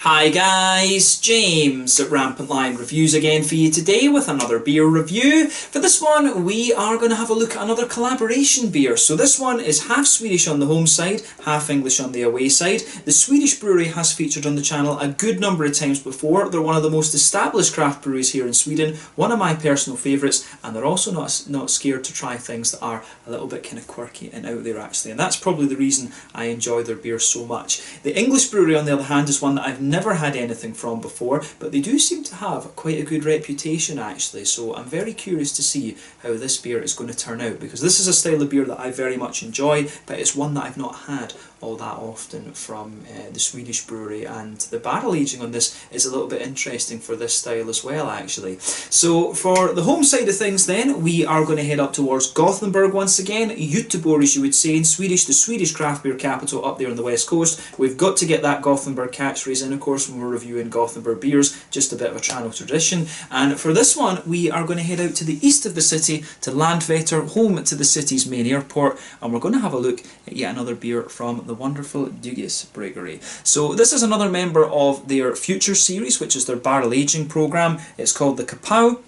Hi guys, James at RampantLionReviews again for you today with another beer review. For this one we are going to have a look at another collaboration beer. So this one is half Swedish on the home side, half English on the away side. The Swedish brewery has featured on the channel a good number of times before. They're one of the most established craft breweries here in Sweden, one of my personal favourites, and they're also not scared to try things that are a little bit kind of quirky and out there actually, and that's probably the reason I enjoy their beer so much. The English brewery on the other hand is one that I've never had anything from before, but they do seem to have quite a good reputation actually, so I'm very curious to see how this beer is going to turn out, because this is a style of beer that I very much enjoy, but it's one that I've not had all that often from the Swedish brewery, and the barrel aging on this is a little bit interesting for this style as well actually. So for the home side of things then, we are going to head up towards Gothenburg once again, Göteborg as you would say in Swedish, the Swedish craft beer capital up there on the west coast. We've got to get that Gothenburg catchphrase in of course when we're reviewing Gothenburg beers, just a bit of a channel tradition. And for this one we are going to head out to the east of the city, to Landvetter, home to the city's main airport, and we're going to have a look at yet another beer from the wonderful Dugges Bryggeri. So this is another member of their Future series, which is their barrel aging program. It's called the Ka Pow.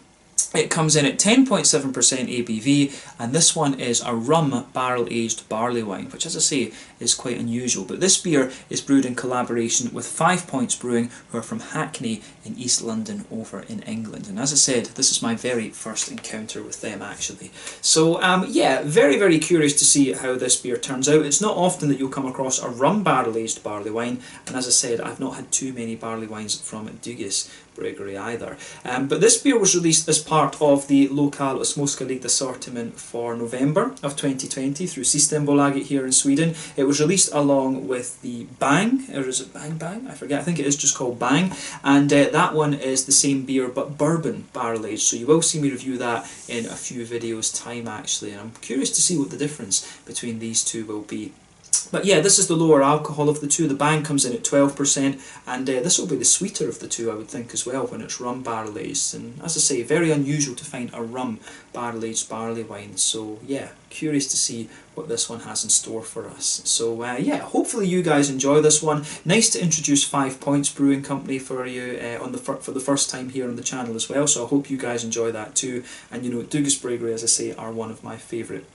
It comes in at 10.7% ABV, and this one is a Rum Barrel Aged Barleywine, which as I say is quite unusual. But this beer is brewed in collaboration with 5 Points Brewing, who are from Hackney in East London over in England. And as I said, this is my very first encounter with them actually. So yeah, very curious to see how this beer turns out. It's not often that you'll come across a Rum Barrel Aged Barleywine, and as I said, I've not had too many barley wines from Dugges Bryggeri either. But this beer was released as part of the Lokal Småskalig assortment for November of 2020 through Systembolaget here in Sweden. It was released along with the Bang, or is it Bang? I forget, I think it is just called Bang, and that one is the same beer but bourbon barrel aged, so you will see me review that in a few videos time actually, and I'm curious to see what the difference between these two will be. But yeah, this is the lower alcohol of the two. The Bang comes in at 12%, and this will be the sweeter of the two, I would think, as well, when it's rum barrel aged. And as I say, very unusual to find a rum barrel aged barley wine. So yeah, curious to see what this one has in store for us. So yeah, hopefully you guys enjoy this one. Nice to introduce 5 Points Brewing Company for you for the first time here on the channel as well. So I hope you guys enjoy that too. And you know, Dugges Bryggeri, as I say, are one of my favourite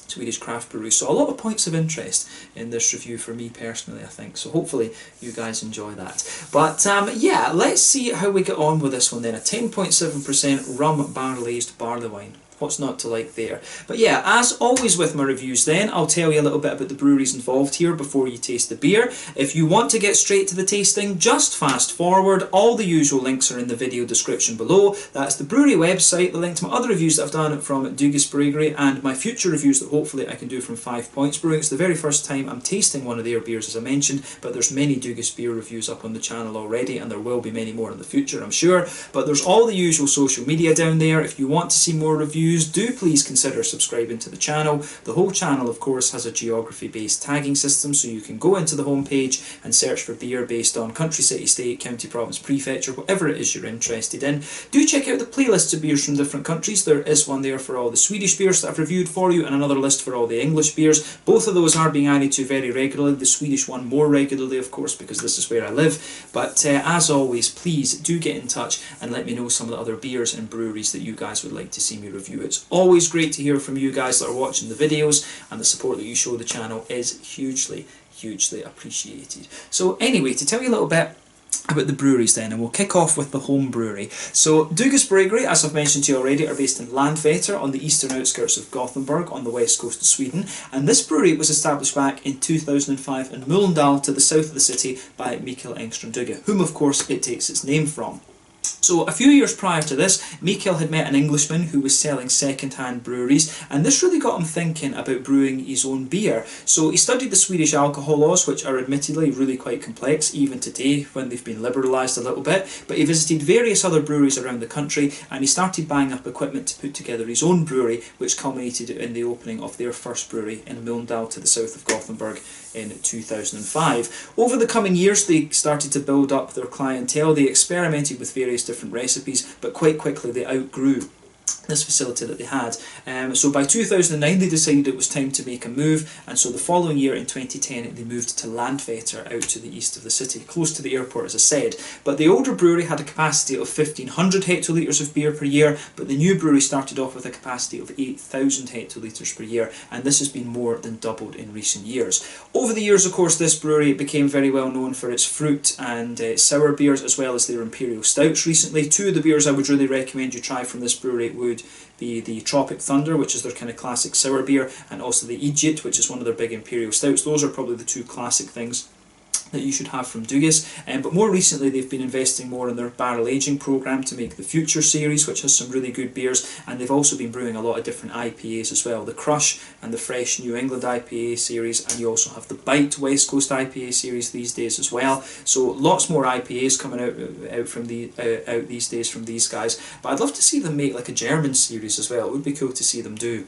Swedish craft breweries, so a lot of points of interest in this review for me personally, I think, so hopefully you guys enjoy that. But yeah, let's see how we get on with this one then. A 10.7% rum barrel aged barley wine. What's not to like there? But yeah, as always with my reviews then, I'll tell you a little bit about the breweries involved here before you taste the beer. If you want to get straight to the tasting, just fast forward. All the usual links are in the video description below. That's the brewery website, the link to my other reviews that I've done from Dugges Bryggeri, and my future reviews that hopefully I can do from 5 Points Brewing. It's the very first time I'm tasting one of their beers, as I mentioned, but there's many Dugges beer reviews up on the channel already, and there will be many more in the future, I'm sure. But there's all the usual social media down there. If you want to see more reviews, do please consider subscribing to the channel. The whole channel of course has a geography based tagging system, so you can go into the home page and search for beer based on country, city, state, county, province, prefecture, whatever it is you're interested in. Do check out the playlists of beers from different countries. There is one there for all the Swedish beers that I've reviewed for you, and another list for all the English beers. Both of those are being added to very regularly, the Swedish one more regularly of course because this is where I live. But as always, please do get in touch and let me know some of the other beers and breweries that you guys would like to see me review. It's always great to hear from you guys that are watching the videos, and the support that you show the channel is hugely appreciated. So anyway, to tell you a little bit about the breweries then, and we'll kick off with the home brewery. So Dugges Bryggeri, as I've mentioned to you already, are based in Landvetter on the eastern outskirts of Gothenburg on the west coast of Sweden, and this brewery was established back in 2005 in Mölndal to the south of the city by Mikael Engström Dugge, whom of course it takes its name from. So a few years prior to this, Mikael had met an Englishman who was selling second-hand breweries, and this really got him thinking about brewing his own beer. So he studied the Swedish alcohol laws, which are admittedly really quite complex even today when they've been liberalised a little bit, but he visited various other breweries around the country, and he started buying up equipment to put together his own brewery, which culminated in the opening of their first brewery in Mölndal to the south of Gothenburg in 2005. Over the coming years they started to build up their clientele. They experimented with various different recipes, but quite quickly they outgrew this facility that they had. So by 2009 they decided it was time to make a move, and so the following year in 2010 they moved to Landvetter, out to the east of the city, close to the airport as I said. But the older brewery had a capacity of 1,500 hectolitres of beer per year, but the new brewery started off with a capacity of 8,000 hectolitres per year, and this has been more than doubled in recent years. Over the years, of course, this brewery became very well known for its fruit and sour beers, as well as their imperial stouts recently. Two of the beers I would really recommend you try from this brewery would be the Tropic Thunder, which is their kind of classic sour beer, and also the Egypt, which is one of their big imperial stouts. Those are probably the two classic things that you should have from Dugges. But more recently they've been investing more in their barrel aging program to make the Future series, which has some really good beers, and they've also been brewing a lot of different IPAs as well. The Crush and the Fresh New England IPA series, and you also have the Bite West Coast IPA series these days as well. So lots more IPAs coming out these days from these guys. But I'd love to see them make like a German series as well. It would be cool to see them do.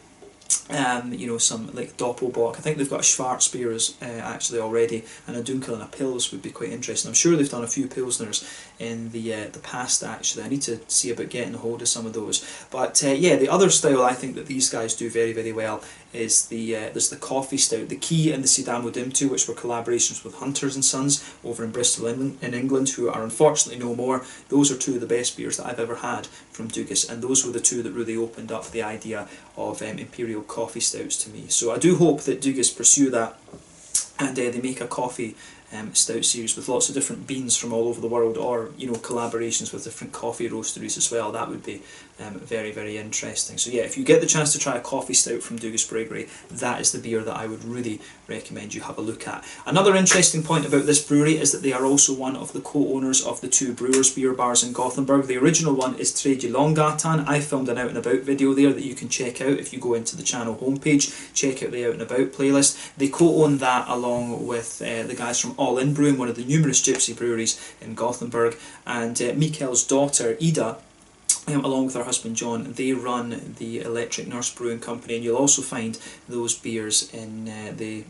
You know, some like Doppelbock. I think they've got a Schwarzbier actually already, and a Dunkel and a Pils would be quite interesting. I'm sure they've done a few Pilsners in the past actually. I need to see about getting a hold of some of those. But yeah, the other style I think that these guys do very, very well is there's the coffee stout, the Key and the Sidamo Dimtu, which were collaborations with Hunters and Sons over in Bristol in England, who are unfortunately no more. Those are two of the best beers that I've ever had from Dugges, and those were the two that really opened up the idea of imperial coffee stouts to me. So I do hope that Dugges pursue that, and they make a coffee stout series with lots of different beans from all over the world, or you know, collaborations with different coffee roasteries as well. That would be very, very interesting. So yeah, if you get the chance to try a coffee stout from Dugges Bryggeri, that is the beer that I would really recommend you have a look at. Another interesting point about this brewery is that they are also one of the co-owners of the two Brewers beer bars in Gothenburg. The original one is Tredje Långgatan. I filmed an out and about video there that you can check out if you go into the channel homepage. Check out the out and about playlist. They co-own that along with the guys from All In Brewing, one of the numerous gypsy breweries in Gothenburg, and Mikael's daughter Ida, along with her husband John, they run the Electric Nurse Brewing Company, and you'll also find those beers in the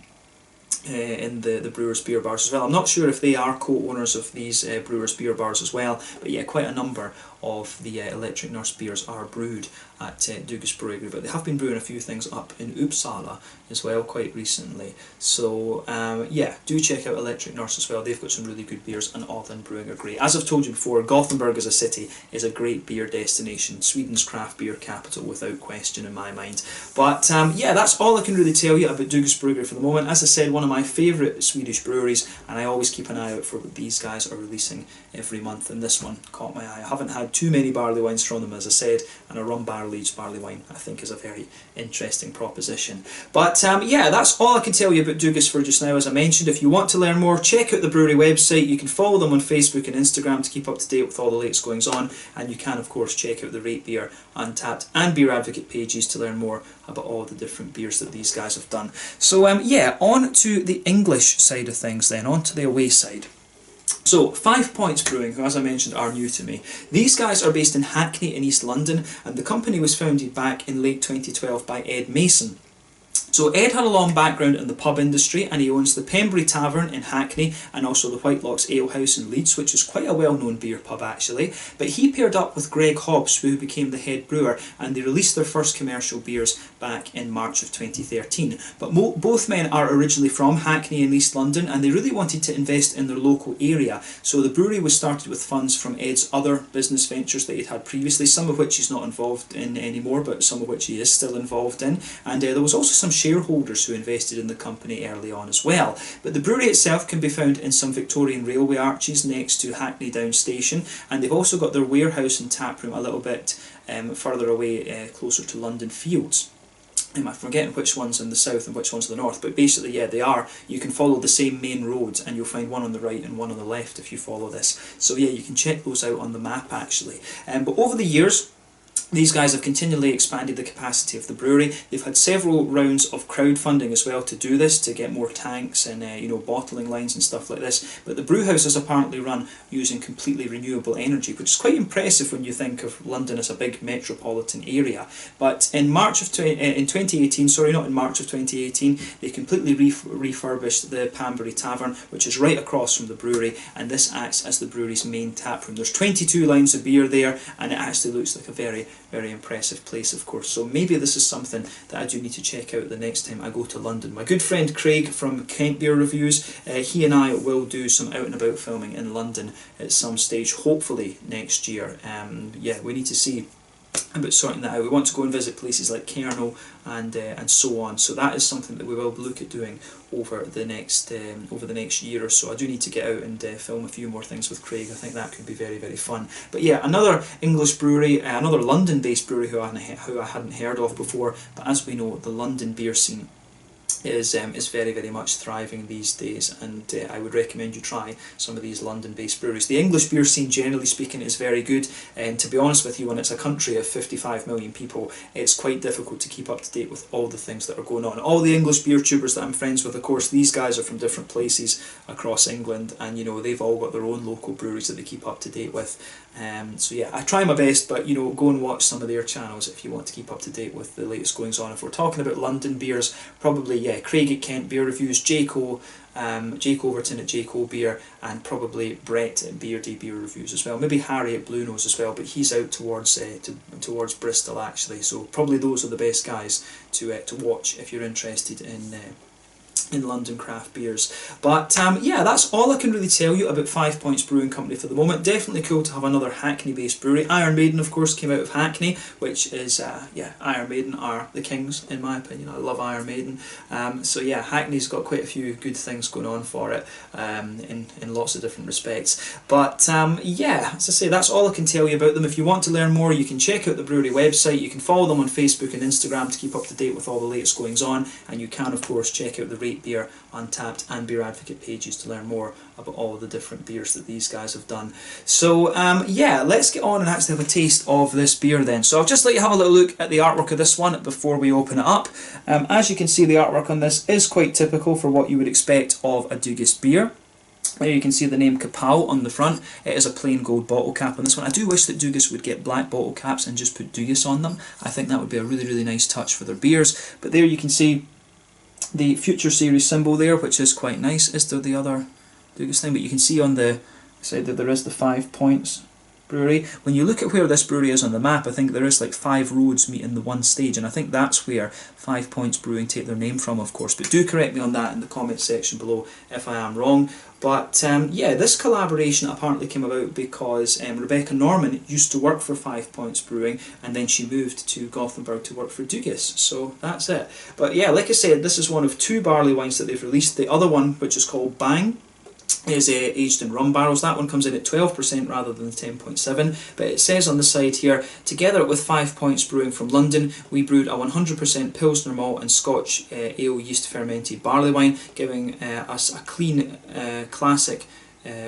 Brewers beer bars as well. I'm not sure if they are co-owners of these Brewers beer bars as well, but yeah, quite a number of the Electric Nurse beers are brewed at Dugges Bryggeri, but they have been brewing a few things up in Uppsala as well quite recently. So yeah, do check out Electric Nurse as well. They've got some really good beers, and All In Brewing are great. As I've told you before, Gothenburg as a city is a great beer destination, Sweden's craft beer capital without question in my mind. But yeah, that's all I can really tell you about Dugges Bryggeri for the moment. As I said, one of my favourite Swedish breweries, and I always keep an eye out for what these guys are releasing every month, and this one caught my eye. I haven't had too many barley wines from them, as I said, and a Rum Barrel Aged Barleywine I think is a very interesting proposition. But yeah, that's all I can tell you about Dugges for just now. As I mentioned, if you want to learn more, check out the brewery website. You can follow them on Facebook and Instagram to keep up to date with all the latest goings on, and you can of course check out the Rate Beer, Untappd and Beer Advocate pages to learn more about all the different beers that these guys have done. So yeah, on to the English side of things then, on to the away side. So, 5 Points Brewing, who as I mentioned are new to me. These guys are based in Hackney in East London, and the company was founded back in late 2012 by Ed Mason. So Ed had a long background in the pub industry, and he owns the Pembury Tavern in Hackney and also the White Locks Ale House in Leeds, which is quite a well-known beer pub actually. But he paired up with Greg Hobbs, who became the head brewer, and they released their first commercial beers back in March of 2013. But both men are originally from Hackney in East London, and they really wanted to invest in their local area. So the brewery was started with funds from Ed's other business ventures that he'd had previously, some of which he's not involved in anymore, but some of which he is still involved in. And there was also some shareholders who invested in the company early on as well. But the brewery itself can be found in some Victorian railway arches next to Hackney Down Station, and they've also got their warehouse and taproom a little bit further away, closer to London Fields. I'm forgetting which one's in the south and which one's in the north, but basically yeah, they are. You can follow the same main roads and you'll find one on the right and one on the left if you follow this. So yeah, you can check those out on the map actually. But over the years, these guys have continually expanded the capacity of the brewery. They've had several rounds of crowdfunding as well to do this, to get more tanks and you know, bottling lines and stuff like this. But the brewhouse is apparently run using completely renewable energy, which is quite impressive when you think of London as a big metropolitan area. But in March of 2018, sorry, not in March of 2018, they completely refurbished the Pembury Tavern, which is right across from the brewery, and this acts as the brewery's main tap room. There's 22 lines of beer there, and it actually looks like a very very impressive place, of course. So maybe this is something that I do need to check out the next time I go to London. My good friend Craig from Kent Beer Reviews, he and I will do some out and about filming in London at some stage, hopefully next year. Yeah, we need to see about sorting that out. We want to go and visit places like Kernel and so on. So that is something that we will look at doing over the next year or so. I do need to get out and film a few more things with Craig. I think that could be very, very fun. But yeah, another English brewery, another London-based brewery who I hadn't heard of before. But as we know, the London beer scene is very, very much thriving these days, and I would recommend you try some of these London-based breweries. The English beer scene, generally speaking, is very good, and to be honest with you, when it's a country of 55 million people, it's quite difficult to keep up to date with all the things that are going on. All the English beer tubers that I'm friends with, of course, these guys are from different places across England, and you know, they've all got their own local breweries that they keep up to date with. So yeah, I try my best, but you know, go and watch some of their channels if you want to keep up to date with the latest goings on. If we're talking about London beers, probably, yeah, Craig at Kent Beer Reviews, Jake Overton at Jake O Beer, and probably Brett at Beardy Beer Reviews as well. Maybe Harry at Blue Nose as well, but he's out towards towards Bristol actually. So probably those are the best guys to watch if you're interested in London craft beers. But yeah, that's all I can really tell you about 5 Points Brewing Company for the moment. Definitely cool to have another Hackney based brewery. Iron Maiden, of course, came out of Hackney, which is yeah, Iron Maiden are the kings in my opinion. I love Iron Maiden. So yeah, Hackney's got quite a few good things going on for it in lots of different respects. But yeah, as I say, that's all I can tell you about them. If you want to learn more, you can check out the brewery website. You can follow them on Facebook and Instagram to keep up to date with all the latest goings on, and you can of course check out the Rate Beer, Untappd and Beer Advocate pages to learn more about all the different beers that these guys have done. So yeah, let's get on and actually have a taste of this beer then. So I'll just let you have a little look at the artwork of this one before we open it up. As you can see, the artwork on this is quite typical for what you would expect of a Dugges beer. There you can see the name Ka Pow on the front. It is a plain gold bottle cap on this one. I do wish that Dugges would get black bottle caps and just put Dugges on them. I think that would be a really, really nice touch for their beers. But there you can see the Future Series symbol there, which is quite nice. Is there the other Dugges thing? But you can see on the side that there is the 5 Points Brewery. When you look at where this brewery is on the map, I think there is like 5 roads meet in the one stage, and I think that's where 5 Points Brewing take their name from, of course. But do correct me on that in the comments section below if I am wrong. But yeah, this collaboration apparently came about because Rebecca Norman used to work for 5 Points Brewing, and then she moved to Gothenburg to work for Dugges. So that's it. But yeah, like I said, this is one of 2 barley wines that they've released. The other one, which is called Bang, is aged in rum barrels. That one comes in at 12% rather than 10.7, but it says on the side here, together with 5 Points Brewing from London, we brewed a 100% Pilsner malt and Scotch ale yeast fermented barley wine, giving us a clean classic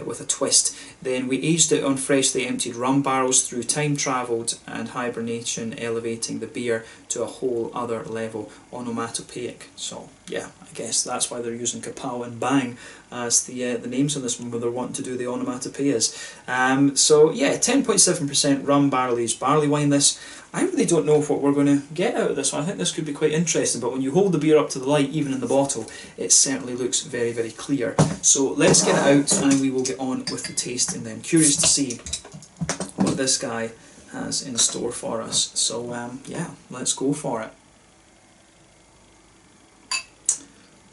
with a twist. Then we aged it on freshly emptied rum barrels through time travelled and hibernation, elevating the beer to a whole other level, onomatopoeic. So yeah, I guess that's why they're using Ka Pow and Bang as the names on this one, where they're wanting to do the onomatopoeias. So yeah, 10.7% rum barrel aged barley wine. This, I really don't know what we're going to get out of this one. I think this could be quite interesting, but when you hold the beer up to the light, even in the bottle, it certainly looks very, very clear. So let's get it out and we will get on with the tasting then. Curious to see what this guy has in store for us. So yeah, let's go for it.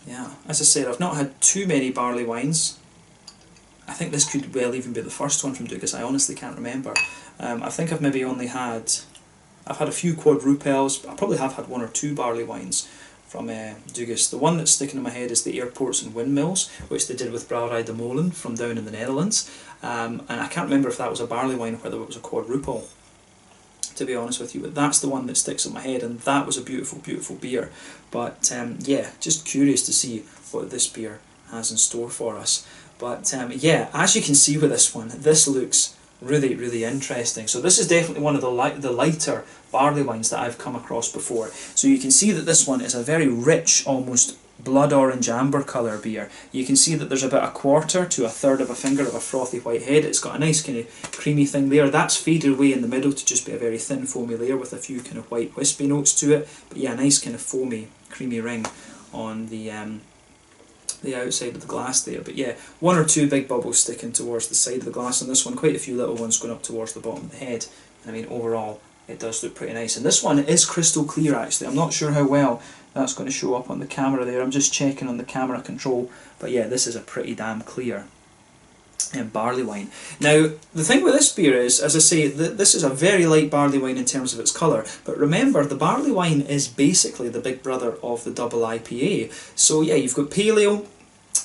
Yeah, as I said, I've not had too many barley wines. I think this could well even be the first one from Dugges. I honestly can't remember. I think I've maybe only had... I've had a few quadruples, but I probably have had 1 or 2 barley wines from Dugges. The one that's sticking in my head is the Airports and Windmills, which they did with Brouwerij de Molen from down in the Netherlands. And I can't remember if that was a barley wine or whether it was a quadruple, to be honest with you, but that's the one that sticks in my head, and that was a beautiful, beautiful beer. But yeah, just curious to see what this beer has in store for us. But yeah, as you can see with this one, this looks really, really interesting. So this is definitely one of the lighter barley wines that I've come across before. So you can see that this one is a very rich, almost blood orange amber colour beer. You can see that there's about 1/4 to 1/3 of a finger of a frothy white head. It's got a nice kind of creamy thing there. That's faded away in the middle to just be a very thin foamy layer with a few kind of white wispy notes to it. But yeah, nice kind of foamy, creamy ring on the outside of the glass there. But yeah, 1 or 2 big bubbles sticking towards the side of the glass on this one, quite a few little ones going up towards the bottom of the head. And I mean, overall, it does look pretty nice. And this one is crystal clear actually. I'm not sure how well that's going to show up on the camera there. I'm just checking on the camera control. But yeah, this is a pretty damn clear barley wine. Now, the thing with this beer is, as I say, this is a very light barley wine in terms of its colour, but remember, the barley wine is basically the big brother of the double IPA. So yeah, you've got pale ale,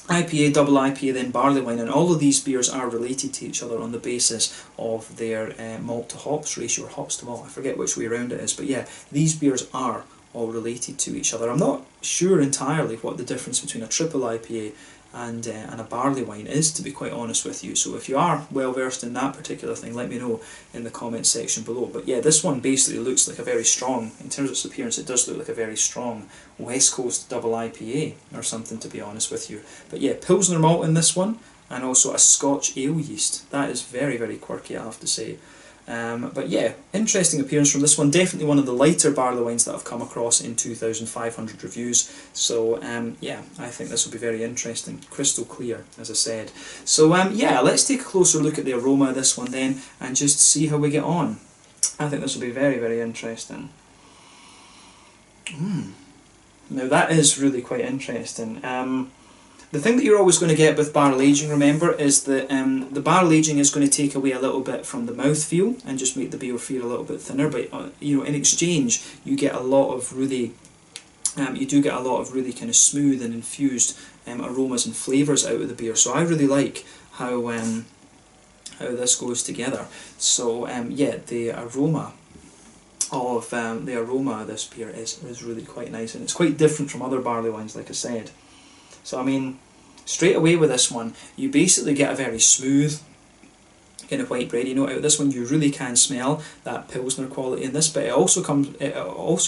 IPA, double IPA, then barley wine, and all of these beers are related to each other on the basis of their malt to hops ratio, or hops to malt, I forget which way around it is, but yeah, these beers are all related to each other. I'm not sure entirely what the difference between a triple IPA and a barley wine is, to be quite honest with you. So if you are well versed in that particular thing, let me know in the comments section below. But yeah, this one basically looks like a very strong, in terms of its appearance, it does look like a very strong West Coast double IPA or something, to be honest with you. But yeah, Pilsner malt in this one, and also a Scotch ale yeast. That is very, very quirky, I have to say. But yeah, interesting appearance from this one. Definitely one of the lighter barley wines that I've come across in 2,500 reviews. So yeah, I think this will be very interesting. Crystal clear, as I said. So yeah, let's take a closer look at the aroma of this one then, and just see how we get on. I think this will be very, very interesting. Now that is really quite interesting. The thing that you're always going to get with barrel aging, remember, is that the barrel aging is going to take away a little bit from the mouthfeel and just make the beer feel a little bit thinner. But you know, in exchange, you get a lot of really, you do get a lot of really kind of smooth and infused aromas and flavours out of the beer. So I really like how this goes together. So yeah, the aroma of this beer is really quite nice, and it's quite different from other barley wines, like I said. So I mean, straight away with this one, you basically get a very smooth kind of white bready note out of this one. You really can smell that Pilsner quality in this, but it also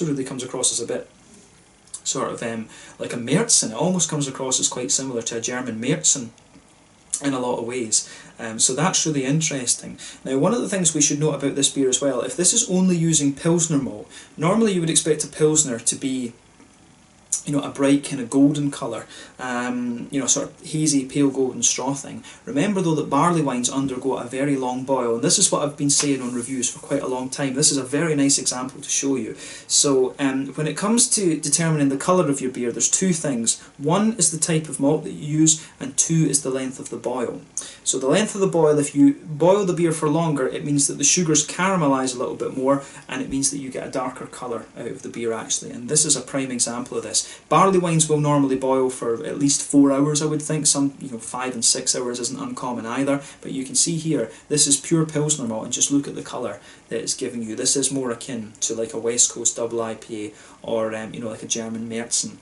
really comes across as a bit sort of like a Märzen. It almost comes across as quite similar to a German Märzen in a lot of ways. So that's really interesting. Now, one of the things we should note about this beer as well, if this is only using Pilsner malt, normally you would expect a Pilsner to be, you know, a bright kind of golden colour, you know, sort of hazy pale golden straw thing. Remember though that barley wines undergo a very long boil, and this is what I've been saying on reviews for quite a long time. This is a very nice example to show you. So when it comes to determining the colour of your beer, there's two things. One is the type of malt that you use, and two is the length of the boil. So the length of the boil, if you boil the beer for longer, it means that the sugars caramelise a little bit more, and it means that you get a darker colour out of the beer actually, and this is a prime example of this. Barley wines will normally boil for at least 4 hours, I would think. Some, you know, 5 and 6 hours isn't uncommon either, but you can see here, this is pure Pilsner malt, and just look at the colour that it's giving you. This is more akin to like a West Coast double IPA, or you know, like a German Märzen,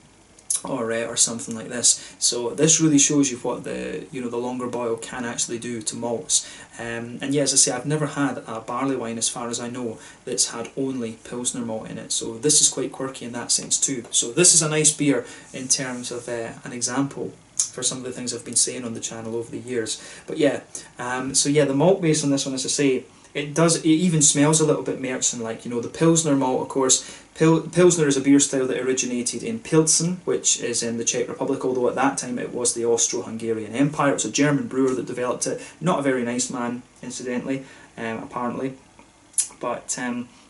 or something like this. So this really shows you what the longer boil can actually do to malts. And yeah, as I say, I've never had a barley wine, as far as I know, that's had only Pilsner malt in it. So this is quite quirky in that sense too. So this is a nice beer in terms of an example for some of the things I've been saying on the channel over the years. But yeah, so yeah, the malt base on this one, as I say, it even smells a little bit Märzen-like. You know, the Pilsner malt, of course. Pilsner is a beer style that originated in Pilsen, which is in the Czech Republic, although at that time it was the Austro-Hungarian Empire. It was a German brewer that developed it. Not a very nice man, incidentally, apparently. But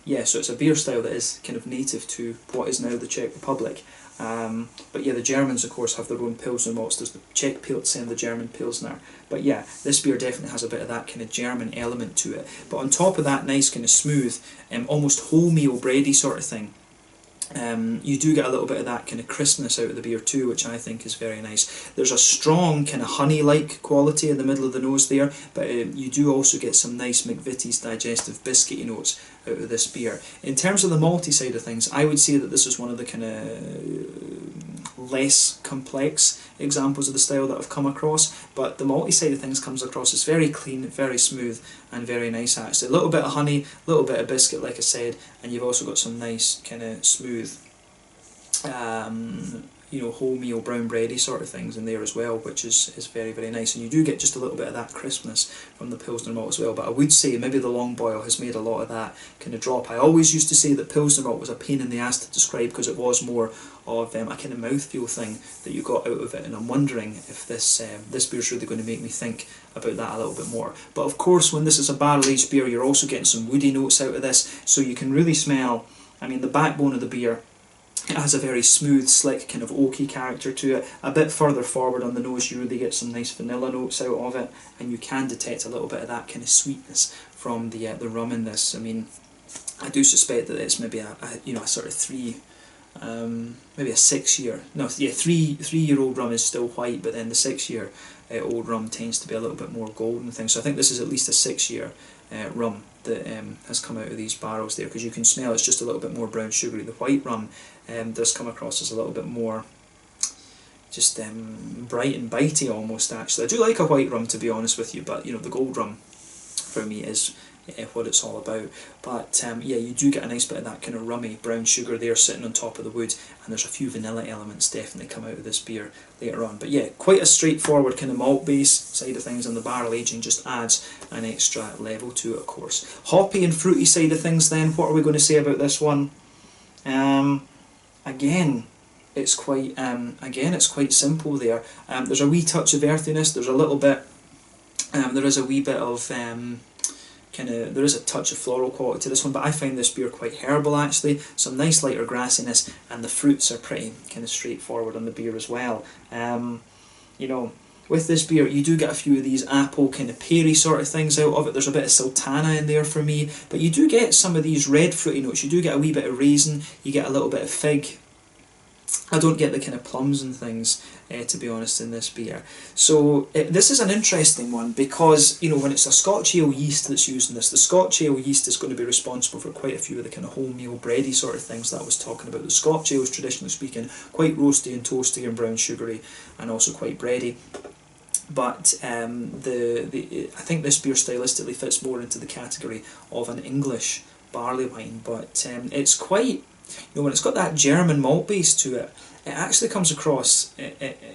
yeah, so it's a beer style that is kind of native to what is now the Czech Republic. But yeah, the Germans, of course, have their own Pilsner malts. There's the Czech Pilsen and the German Pilsner. But yeah, this beer definitely has a bit of that kind of German element to it. But on top of that nice kind of smooth, almost wholemeal bready sort of thing, you do get a little bit of that kind of crispness out of the beer too, which I think is very nice. There's a strong kind of honey-like quality in the middle of the nose there, but you do also get some nice McVitie's digestive biscuity notes out of this beer. In terms of the malty side of things, I would say that this is one of the kind of less complex examples of the style that I've come across, but the malty side of things comes across as very clean, very smooth, and very nice actually. A little bit of honey, a little bit of biscuit, like I said, and you've also got some nice kind of smooth you know, wholemeal brown bready sort of things in there as well, which is very, very nice. And you do get just a little bit of that crispness from the Pilsner malt as well. But I would say maybe the long boil has made a lot of that kind of drop. I always used to say that Pilsner malt was a pain in the ass to describe because it was more of a kind of mouthfeel thing that you got out of it. And I'm wondering if this beer's really going to make me think about that a little bit more. But of course, when this is a barrel aged beer, you're also getting some woody notes out of this, so you can really smell, I mean, the backbone of the beer, it has a very smooth, slick, kind of oaky character to it. A bit further forward on the nose, you really get some nice vanilla notes out of it, and you can detect a little bit of that kind of sweetness from the rum in this. I mean, I do suspect that it's maybe a sort of maybe a 6 year, no, yeah, 3-year-old rum is still white, but then the 6-year old rum tends to be a little bit more golden and things. So I think this is at least a 6-year rum that has come out of these barrels there, because you can smell it's just a little bit more brown sugary. The white rum does come across as a little bit more just bright and bitey almost, actually. I do like a white rum, to be honest with you, but you know, the gold rum for me is what it's all about. But yeah, you do get a nice bit of that kind of rummy brown sugar there sitting on top of the wood, and there's a few vanilla elements definitely come out of this beer later on. But yeah, quite a straightforward kind of malt base side of things, and the barrel aging just adds an extra level to it, of course. Hoppy and fruity side of things then, what are we going to say about this one? Again, it's quite simple there. There's a wee touch of earthiness, there's a little bit, there is a wee bit of there is a touch of floral quality to this one, but I find this beer quite herbal actually. Some nice lighter grassiness, and the fruits are pretty kind of straightforward on the beer as well. You know, with this beer you do get a few of these apple kind of peary sort of things out of it. There's a bit of sultana in there for me, but you do get some of these red fruity notes. You do get a wee bit of raisin, you get a little bit of fig. I don't get the kind of plums and things, to be honest, in this beer. So this is an interesting one, because you know, when it's a Scotch ale yeast that's used in this, the Scotch ale yeast is going to be responsible for quite a few of the kind of wholemeal bready sort of things that I was talking about. The Scotch ale is, traditionally speaking, quite roasty and toasty and brown sugary, and also quite bready. But I think this beer stylistically fits more into the category of an English barley wine. But it's quite, you know, when it's got that German malt base to it, it actually comes across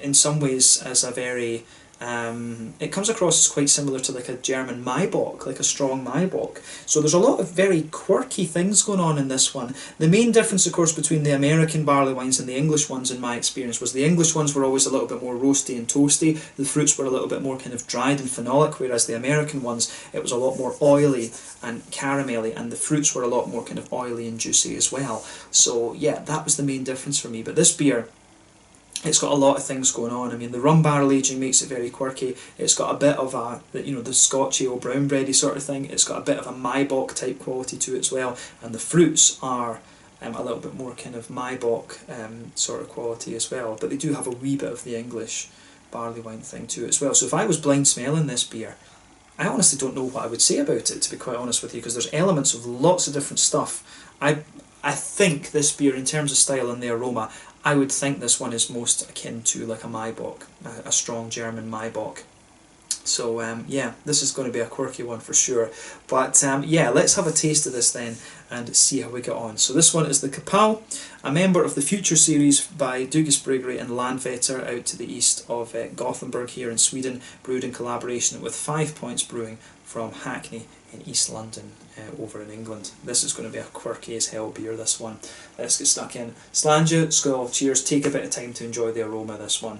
in some ways as a very, it comes across as quite similar to like a German Maibock, like a strong Maibock. So there's a lot of very quirky things going on in this one. The main difference, of course, between the American barley wines and the English ones, in my experience, was the English ones were always a little bit more roasty and toasty. The fruits were a little bit more kind of dried and phenolic, whereas the American ones, it was a lot more oily and caramelly, and the fruits were a lot more kind of oily and juicy as well. So yeah, that was the main difference for me. But this beer, it's got a lot of things going on. I mean, the rum barrel aging makes it very quirky. It's got a bit of a, you know, the Scotch ale brown bready sort of thing. It's got a bit of a Maibock type quality to it as well, and the fruits are a little bit more kind of Maibock sort of quality as well. But they do have a wee bit of the English barley wine thing to it as well. So if I was blind smelling this beer, I honestly don't know what I would say about it, to be quite honest with you, because there's elements of lots of different stuff. I think this beer, in terms of style and the aroma, I would think this one is most akin to like a Maibock, a strong German Maibock. So yeah, this is going to be a quirky one for sure. But yeah, let's have a taste of this then and see how we get on. So this one is the Ka Pow, a member of the Future series by Dugges Bryggeri and Landvetter out to the east of Gothenburg here in Sweden, brewed in collaboration with 5 Points Brewing from Hackney in East London over in England. This is going to be a quirky as hell beer, this one. Let's get stuck in. Slàinte, skål, cheers, take a bit of time to enjoy the aroma of this one.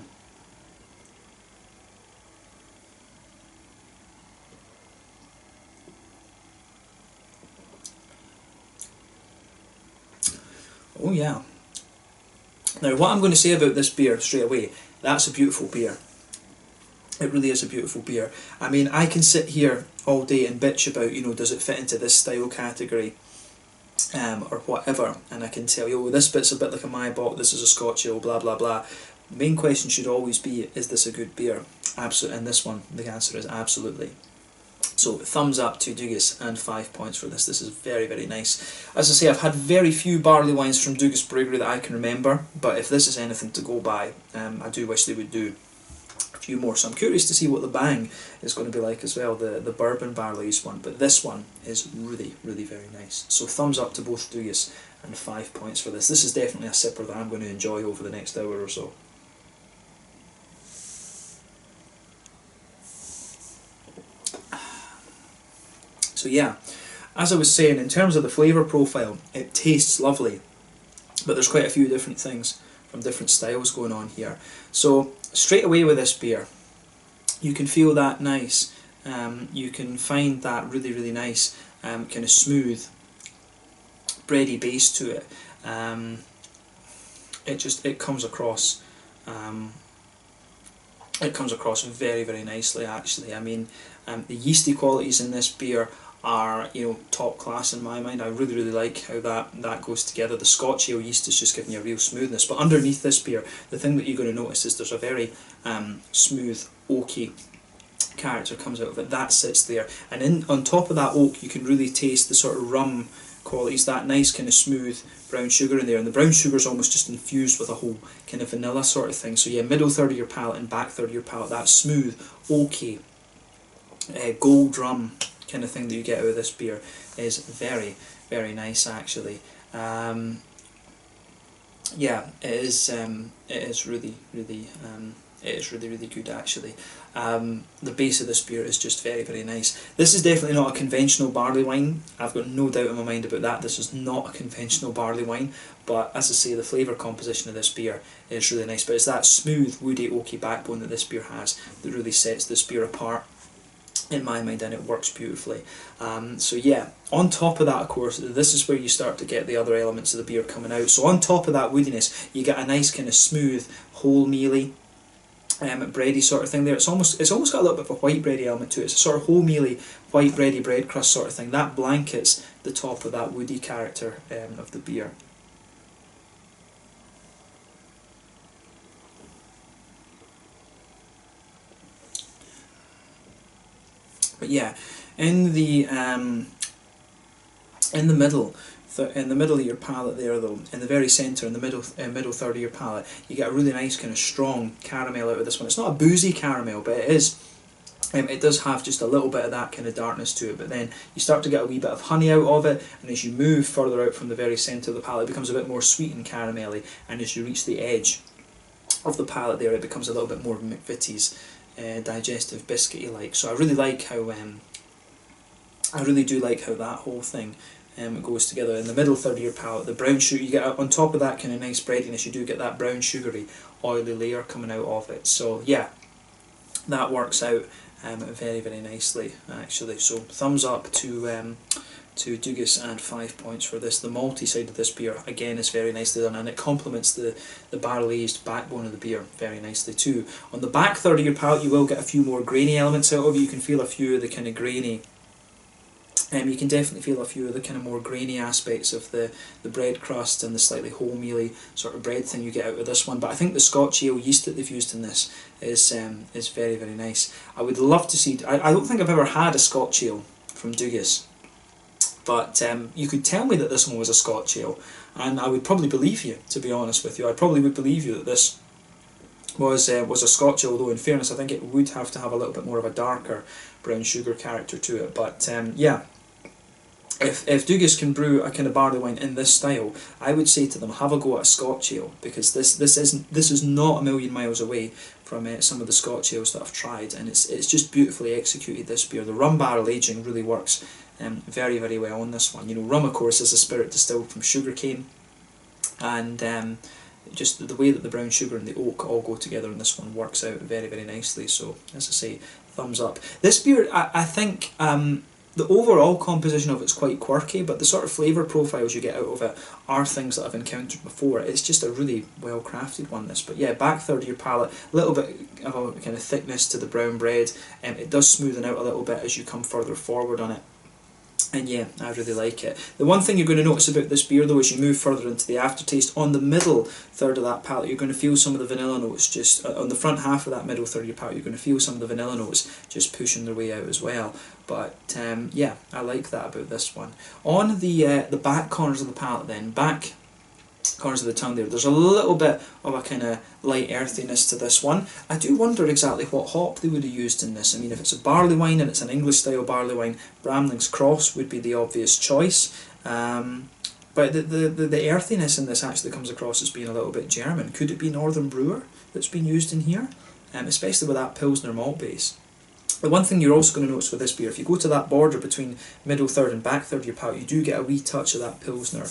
Oh yeah. Now what I'm going to say about this beer straight away, that's a beautiful beer. It really is a beautiful beer. I mean, I can sit here all day and bitch about, you know, does it fit into this style category or whatever, and I can tell you, oh, this bit's a bit like a Maibock, this is a Scotch ale, blah blah blah. The main question should always be, is this a good beer? Absolutely, and this one, the answer is absolutely. So thumbs up to Dugges and 5 Points for this. This is very, very nice. As I say, I've had very few barley wines from Dugges Bryggeri that I can remember, but if this is anything to go by, I do wish they would do few more. So I'm curious to see what the bang is going to be like as well, the bourbon barrel aged one. But this one is really, really very nice. So thumbs up to both Dugges and 5 Points for this. This is definitely a sipper that I'm going to enjoy over the next hour or so. So yeah, as I was saying, in terms of the flavour profile, it tastes lovely, but there's quite a few different things from different styles going on here. So straight away with this beer, you can feel that nice, you can find that really, really nice kind of smooth, bready base to it. It comes across. It comes across very, very nicely actually. I mean, the yeasty qualities in this beer are, you know, top class in my mind. I really, really like how that goes together. The Scotch ale yeast is just giving you a real smoothness. But underneath this beer, the thing that you're going to notice is there's a very smooth, oaky character comes out of it. That sits there. And on top of that oak, you can really taste the sort of rum qualities, that nice kind of smooth brown sugar in there. And the brown sugar is almost just infused with a whole kind of vanilla sort of thing. So yeah, middle third of your palate and back third of your palate, that smooth, oaky, gold rum kind of thing that you get out of this beer is very, very nice actually. Yeah, it is really, really really good actually. The base of this beer is just very, very nice. This is definitely not a conventional barley wine. I've got no doubt in my mind about that. This is not a conventional barley wine, but as I say, the flavour composition of this beer is really nice. But it's that smooth, woody, oaky backbone that this beer has that really sets this beer apart in my mind, and it works beautifully. So yeah, on top of that, of course, this is where you start to get the other elements of the beer coming out. So on top of that woodiness, you get a nice kind of smooth, wholemeally, bready sort of thing there. It's almost got a little bit of a white bready element to it. It's a sort of wholemeally, white bready bread crust sort of thing. That blankets the top of that woody character of the beer. But yeah, in the middle of your palate there though, in the very centre, in the middle third of your palate, you get a really nice kind of strong caramel out of this one. It's not a boozy caramel, but it is. It does have just a little bit of that kind of darkness to it, but then you start to get a wee bit of honey out of it, and as you move further out from the very centre of the palate, it becomes a bit more sweet and caramelly, and as you reach the edge of the palate there, it becomes a little bit more McVitie's digestive biscuity like. So I really like how I really do like how that whole thing goes together. In the middle third of your palate, the brown sugar, you get on top of that kind of nice breadiness, you do get that brown sugary oily layer coming out of it. So yeah, that works out very, very nicely actually. So thumbs up to Dugges and 5 Points for this. The malty side of this beer again is very nicely done, and it complements the barrel aged backbone of the beer very nicely too. On the back third of your palate, you will get a few more grainy elements out of it. You can feel a few of the kind of grainy. You can definitely feel a few of the kind of more grainy aspects of the bread crust and the slightly wholemeally sort of bread thing you get out of this one. But I think the Scotch ale yeast that they've used in this is very, very nice. I would love to see. I don't think I've ever had a Scotch ale from Dugges, but you could tell me that this one was a Scotch ale, and I would probably believe you. To be honest with you, I probably would believe you that this was a Scotch ale. Although in fairness, I think it would have to have a little bit more of a darker brown sugar character to it. But yeah. If Dugges can brew a kind of barley wine in this style, I would say to them, have a go at a Scotch ale, because this is not a million miles away from some of the Scotch ales that I've tried, and it's just beautifully executed, this beer. The rum barrel aging really works very, very well on this one. You know, rum of course is a spirit distilled from sugarcane, and just the way that the brown sugar and the oak all go together in this one works out very, very nicely. So as I say, thumbs up. This beer, I think. The overall composition of it's quite quirky, but the sort of flavour profiles you get out of it are things that I've encountered before. It's just a really well crafted one, this. But yeah, back third of your palate, a little bit of a kind of thickness to the brown bread, and it does smoothen out a little bit as you come further forward on it. And yeah, I really like it. The one thing you're going to notice about this beer though, as you move further into the aftertaste, on the middle third of that palate, you're going to feel some of the vanilla notes just on the front half of that middle third of your palate. You're going to feel some of the vanilla notes just pushing their way out as well. But yeah, I like that about this one. On the back corners of the palate then, back corners of the tongue there. There's a little bit of a kind of light earthiness to this one. I do wonder exactly what hop they would have used in this. I mean, if it's a barley wine and it's an English style barley wine, Bramling's Cross would be the obvious choice. But the earthiness in this actually comes across as being a little bit German. Could it be Northern Brewer that's been used in here? Especially with that Pilsner malt base. The one thing you're also going to notice with this beer, if you go to that border between middle third and back third of your palate, you do get a wee touch of that Pilsner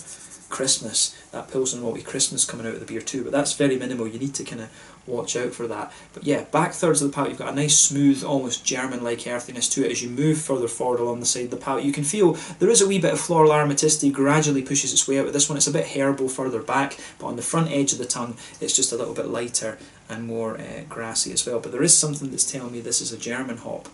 crispness, that Pilsner malty crispness coming out of the beer too, but that's very minimal. You need to kind of watch out for that. But yeah, back thirds of the palate, you've got a nice smooth, almost German-like earthiness to it. As you move further forward along the side of the palate, you can feel there is a wee bit of floral aromaticity gradually pushes its way out. With this one, it's a bit herbal further back, but on the front edge of the tongue, it's just a little bit lighter and more grassy as well. But there is something that's telling me this is a German hop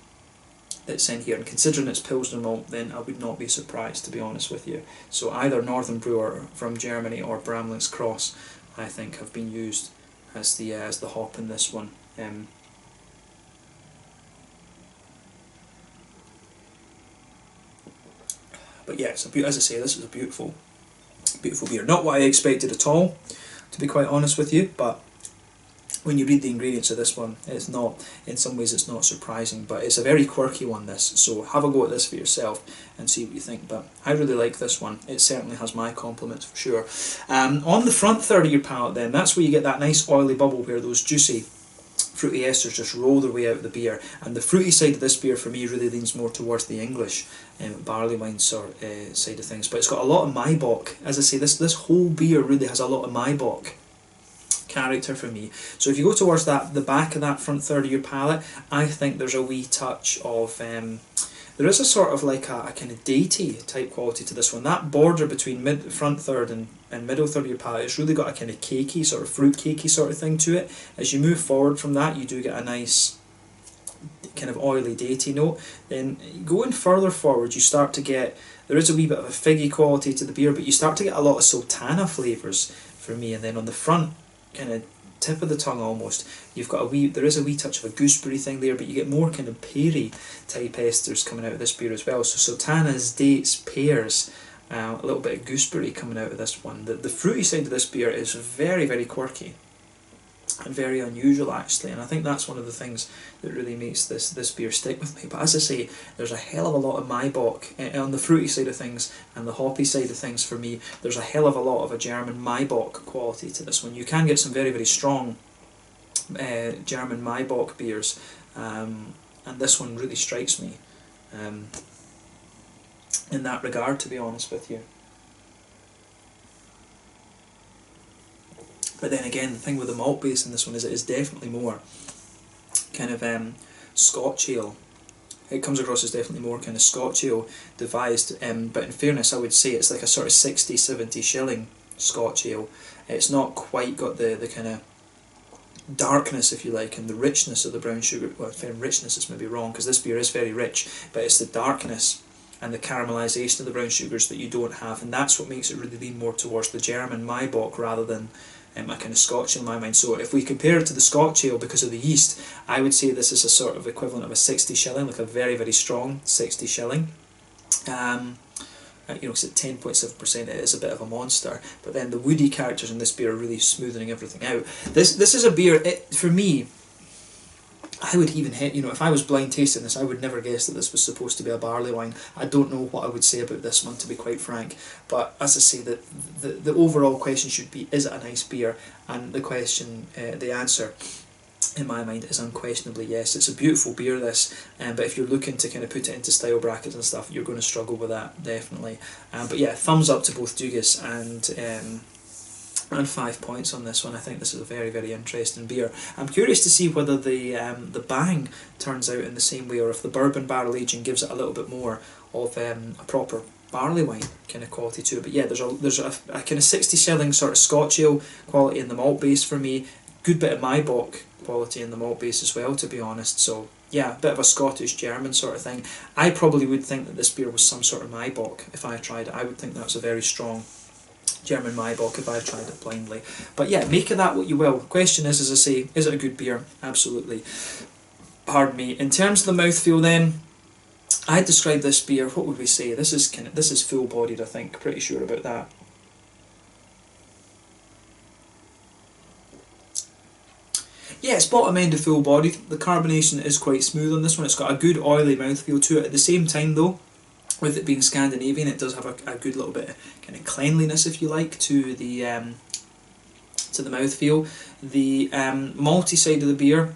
that's in here, and considering it's Pilsner malt, then I would not be surprised, to be honest with you. So either Northern Brewer from Germany or Bramling's Cross, I think, have been used as the hop in this one. But yeah, as I say, this is a beautiful beer. Not what I expected at all, to be quite honest with you, but when you read the ingredients of this one, it's not, in some ways it's not surprising, but it's a very quirky one, this, so have a go at this for yourself and see what you think. But I really like this one. It certainly has my compliments for sure. On the front third of your palate then, that's where you get that nice oily bubble where those juicy fruity esters just roll their way out of the beer, and the fruity side of this beer for me really leans more towards the English barley wine side of things, but it's got a lot of Maibock. As I say, this whole beer really has a lot of Maibock character for me. So if you go towards the back of that front third of your palate, I think there's a wee touch of there is a sort of like a kind of datey type quality to this one. That border between front third and middle third of your palate, it's really got a kind of cakey, sort of fruit cakey sort of thing to it. As you move forward from that, you do get a nice kind of oily datey note. Then going further forward, you start to get, there is a wee bit of a figgy quality to the beer, but you start to get a lot of sultana flavours for me. And then on the front kind of tip of the tongue almost, you've got there is a wee touch of a gooseberry thing there, but you get more kind of peary type esters coming out of this beer as well. So sultanas, dates, pears, a little bit of gooseberry coming out of this one. The fruity side of this beer is very, very quirky and very unusual actually, and I think that's one of the things that really makes this beer stick with me. But as I say, there's a hell of a lot of Maibock on the fruity side of things, and the hoppy side of things for me, there's a hell of a lot of a German Maibock quality to this one. You can get some very, very strong German Maibock beers, and this one really strikes me in that regard, to be honest with you. But then again, the thing with the malt base in this one is it is definitely more kind of Scotch ale. It comes across as definitely more kind of Scotch ale devised, but in fairness I would say it's like a sort of 60-70 shilling Scotch ale. It's not quite got the kind of darkness, if you like, and the richness of the brown sugar. Well, richness is maybe wrong, because this beer is very rich, but it's the darkness and the caramelisation of the brown sugars that you don't have, and that's what makes it really lean more towards the German Maibock rather than a kind of Scotch ale in my mind. So if we compare it to the Scotch ale because of the yeast, I would say this is a sort of equivalent of a 60 shilling, like a very, very strong 60 shilling. You know, because at 10.7% it is a bit of a monster, but then the woody characters in this beer are really smoothing everything out. This is a beer, for me, I would even hit, you know, if I was blind tasting this, I would never guess that this was supposed to be a barley wine. I don't know what I would say about this one, to be quite frank. But as I say, the overall question should be, is it a nice beer? And the question, the answer, in my mind, is unquestionably yes. It's a beautiful beer, this, but if you're looking to kind of put it into style brackets and stuff, you're going to struggle with that, definitely. But yeah, thumbs up to both Dugges and 5 points on this one. I think this is a very, very interesting beer. I'm curious to see whether the bang turns out in the same way, or if the bourbon barrel aging gives it a little bit more of a proper barley wine kind of quality to it. But yeah, there's a kind of 60 shilling sort of Scotch ale quality in the malt base for me. Good bit of Maibock quality in the malt base as well, to be honest. So yeah, a bit of a Scottish German sort of thing. I probably would think that this beer was some sort of Maibock if I tried it. I would think that's a very strong German Maibock if I tried it blindly. But yeah, make of that what you will. The question is, as I say, is it a good beer? Absolutely. Pardon me. In terms of the mouthfeel then, I'd describe this beer, what would we say? This is full bodied, I think, pretty sure about that. yeah, it's bottom end of full bodied. The carbonation is quite smooth on this one. It's got a good oily mouthfeel to it. At the same time though, with it being Scandinavian, it does have a good little bit of kind of cleanliness, if you like, to the mouthfeel. The malty side of the beer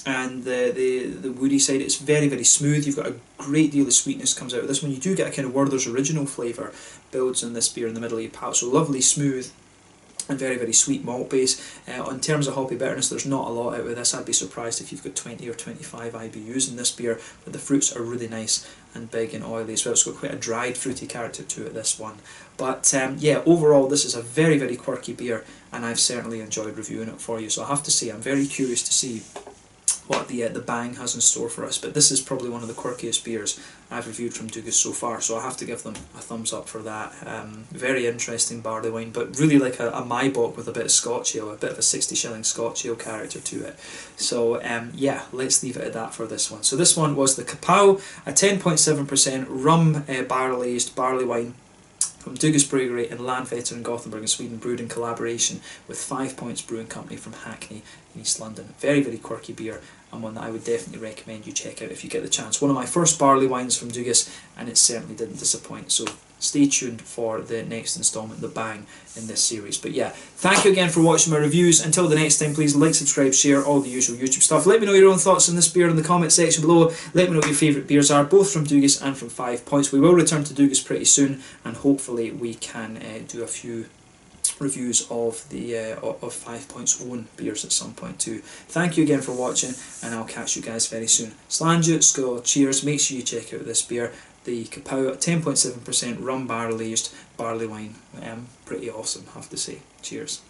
and the woody side, it's very, very smooth. You've got a great deal of sweetness comes out of this one. You do get a kind of Werther's Original flavour builds in this beer in the middle of your palate. So lovely, smooth, and very, very sweet malt base. In terms of hoppy bitterness, there's not a lot out of this. I'd be surprised if you've got 20 or 25 IBUs in this beer, but the fruits are really nice and big and oily as well. It's got quite a dried fruity character to it, this one. But yeah, overall this is a very, very quirky beer, and I've certainly enjoyed reviewing it for you. So I have to say, I'm very curious to see what the Bang has in store for us, but this is probably one of the quirkiest beers I've reviewed from Dugges so far, so I have to give them a thumbs up for that. Very interesting barley wine, but really like a Maibock with a bit of Scotch ale, a bit of a 60-shilling Scotch ale character to it. So yeah, let's leave it at that for this one. So this one was the Ka Pow, a 10.7% rum barrel aged barley wine from Dugges Bryggeri in Landvetter in Gothenburg in Sweden, brewed in collaboration with 5 Points Brewing Company from Hackney in East London. Very, very quirky beer, and one that I would definitely recommend you check out if you get the chance. One of my first barley wines from Dugges, and it certainly didn't disappoint. So stay tuned for the next instalment, the Bang, in this series. But yeah, thank you again for watching my reviews. Until the next time, please like, subscribe, share, all the usual YouTube stuff. Let me know your own thoughts on this beer in the comment section below. Let me know what your favourite beers are, both from Dugges and from 5 Points. We will return to Dugges pretty soon, and hopefully we can do a few reviews of the of 5 Points own beers at some point too. Thank you again for watching, and I'll catch you guys very soon. Slange, skull, cheers. Make sure you check out this beer, the Ka Pow, 10.7% rum barrel aged barley wine. Pretty awesome, I have to say. Cheers.